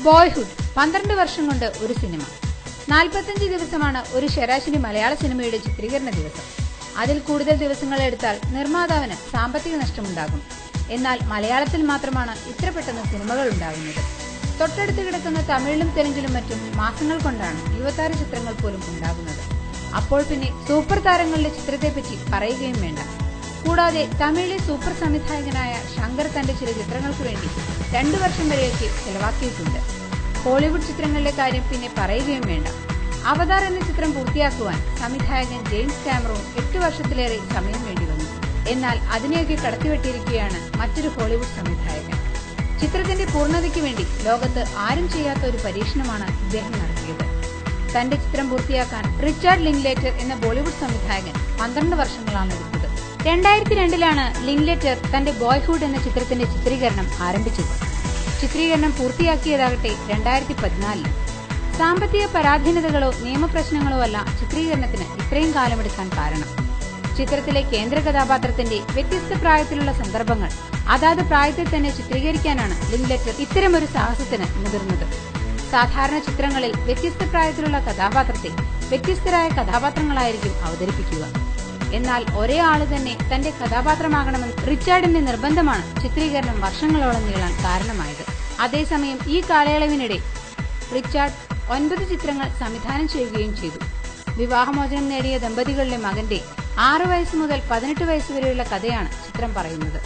Boyhood 12 വർഷം കൊണ്ട് ഒരു സിനിമ. 45 ദിവസമാണ് ഒരു ശരാശരി മലയാള സിനിമയുടെ ചിത്രീകരണ ദിവസം. അതിൽ കൂടുതൽ ദിവസങ്ങൾ എടുത്താൽ നിർമ്മാതാവിന് സാമ്പത്തിക നഷ്ടമുണ്ടാകും. എന്നാൽ മലയാളത്തിൽ മാത്രമാണ് ഇത്ര പെട്ടെന്ന് സിനിമകൾ ഉണ്ടാകുന്നത്. തൊട്ടടുത്ത് കിടക്കുന്ന തമിഴിലും തെലുങ്കിലും മറ്റും മാസങ്ങൾ കൊണ്ടാണ് 26 ചിത്രങ്ങൾ പോലും ഉണ്ടാകുന്നത്. അപ്പോൾ പിന്നെ സൂപ്പർ താരങ്ങളുടെ ചിത്രത്തെപ്പറ്റി പറയുകയും വേണ്ട. കൂടാതെ തമിഴിലെ സൂപ്പർ സംവിധായകനായ ശങ്കർ തന്റെ ചില ചിത്രങ്ങൾക്ക് വേണ്ടി 2 വർഷം വരെയൊക്കെ ചെലവാക്കിയിട്ടുണ്ട്. ഹോളിവുഡ് ചിത്രങ്ങളുടെ കാര്യം പിന്നെ പറയുകയും വേണ്ട. അവതാർ എന്ന ചിത്രം പൂർത്തിയാക്കുവാൻ സംവിധായകൻ ജെയിംസ് കാമറൂൺ 8 വർഷത്തിലേറെ സമയം വേണ്ടിവന്നു. എന്നാൽ അതിനെയൊക്കെ കടത്തിവെട്ടിയിരിക്കുകയാണ് മറ്റൊരു ഹോളിവുഡ് സംവിധായകൻ. ചിത്രത്തിന്റെ പൂർണ്ണതയ്ക്ക് വേണ്ടി ലോകത്ത് ആരും ചെയ്യാത്ത ഒരു പരീക്ഷണമാണ് ഇദ്ദേഹം നടത്തിയത്. തന്റെ ചിത്രം പൂർത്തിയാക്കാൻ റിച്ചാർഡ് ലിങ്ക്ലേറ്റർ എന്ന ബോളിവുഡ് സംവിധായകൻ 12 വർഷങ്ങളാണ് എടുത്തത്. 2002 ലിങ്ക്ലേറ്റർ തന്റെ ബോയ്ഹുഡ് എന്ന ചിത്രത്തിന്റെ ചിത്രീകരണം ആരംഭിച്ചത്. ചിത്രീകരണം പൂർത്തിയാക്കിയതാകട്ടെ 2014. സാമ്പത്തിക പരാധീനതകളോ നിയമപ്രശ്നങ്ങളോ അല്ല ചിത്രീകരണത്തിന് ഇത്രയും കാലമെടുക്കാൻ കാരണം. ചിത്രത്തിലെ കേന്ദ്ര കഥാപാത്രത്തിന്റെ വ്യത്യസ്ത പ്രായത്തിലുള്ള സന്ദർഭങ്ങൾ അതാത് പ്രായത്തിൽ തന്നെ ചിത്രീകരിക്കാനാണ് ലിങ്ക്ലേറ്റർ ഇത്തരമൊരു സാഹസത്തിന് മുതിർന്നത്. സാധാരണ ചിത്രങ്ങളിൽ വ്യത്യസ്ത പ്രായത്തിലുള്ള കഥാപാത്രത്തെ വ്യത്യസ്തരായ കഥാപാത്രങ്ങളായിരിക്കും അവതരിപ്പിക്കുക. എന്നാൽ ഒരേ ആള് തന്നെ തന്റെ കഥാപാത്രമാകണമെന്ന് റിച്ചാർഡിന്റെ നിർബന്ധമാണ് ചിത്രീകരണം വർഷങ്ങളോളം നീളാൻ കാരണമായത്. അതേസമയം ഈ കാലയളവിനിടെ റിച്ചാർഡ് 9 ചിത്രങ്ങൾ സംവിധാനം ചെയ്യുകയും ചെയ്തു. വിവാഹമോചനം നേടിയ ദമ്പതികളിലെ മകന്റെ 6 വയസ്സ് മുതൽ 18 വയസ്സ് വരെയുള്ള കഥയാണ് ചിത്രം പറയുന്നത്.